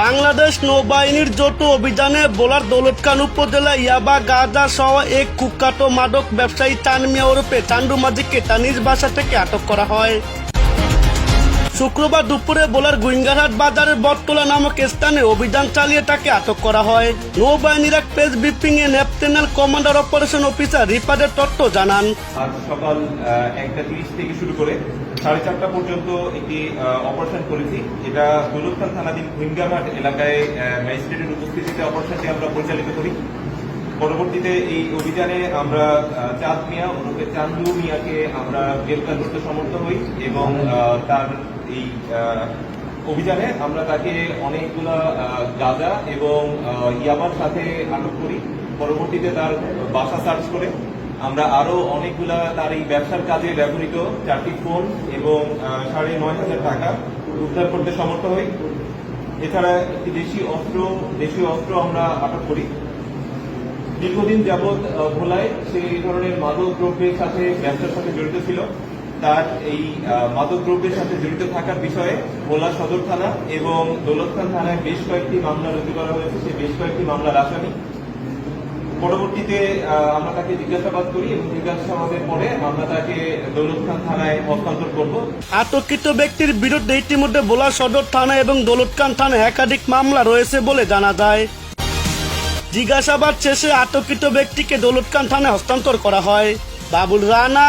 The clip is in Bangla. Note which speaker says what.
Speaker 1: বাংলাদেশ নৌবাহিনীর যৌথ অভিযানে ভোলার দৌলতখান উপজেলায় ইয়াবা গাঁজা সহ এক কুখ্যাত মাদক ব্যবসায়ী চান মিয়া ওরফে চান্ডু মাঝিকে তার নিজ বাসা থেকে আটক করা হয়। শুক্রবার দুপুরে ভোলার গুইঙ্গারহাট বাজারের বটতলা নামক স্থানে অভিযান চালিয়ে তাকে আটক করা হয়। নৌবাহিনীর এক প্রেস ব্রিফিং এ লেফটেন্যান্ট কমান্ডার অপারেশন অফিসার রিপাদের তথ্য জানান।
Speaker 2: আজ সকাল 1:30 থেকে শুরু করে 4:30 পর্যন্ত একটি অপারেশন করেছি। এটা দৌলতখান থানাধীন গুইঙ্গারহাট এলাকায় ম্যাজিস্ট্রেটের উপস্থিতিতে অপারেশনটি আমরা পরিচালিত করি। পরবর্তীতে এই অভিযানে আমরা চাঁদ মিয়া ওরফে চান্দু মিয়াকে আমরা গ্রেপ্তার করতে সমর্থ হই এবং তার এই অভিযানে আমরা তাকে অনেকগুলা গাঁজা এবং ইয়াবার সাথে আটক করি। পরবর্তীতে তার বাসা সার্চ করে আমরা আরো অনেকগুলা তার এই ব্যবসার কাজে ব্যবহৃত 4টি ফোন এবং 9,500 টাকা উদ্ধার করতে সমর্থ হই। এছাড়া একটি দেশীয় অস্ত্র আমরা আটক করি। দীর্ঘদিন যাবৎ ভোলায় সেই ধরনের মাদক দ্রব্যের সাথে ব্যবসার সাথে জড়িত ছিল। তার এই মাদক দ্রব্যের সাথে জড়িত থাকার বিষয়ে ভোলা সদর থানা এবং দৌলতখান থানায় বেশ কয়েকটি মামলা রুজু করা হয়েছে। সেই বেশ কয়েকটি মামলার আসামি। পরবর্তীতে আমরা তাকে জিজ্ঞাসাবাদ করি এবং জিজ্ঞাসাবাদের পরে আমরা তাকে দৌলতখান থানায় হস্তান্তর করব।
Speaker 1: আটককৃত ব্যক্তির বিরুদ্ধে ইতিমধ্যে ভোলা সদর থানা এবং দৌলতখান থানায় একাধিক মামলা রয়েছে বলে জানা যায়। জিজ্ঞাসাবাদ শেষে আটককৃত ব্যক্তিকে দৌলতখান থানায় হস্তান্তর করা হয়। বাবুল রানা।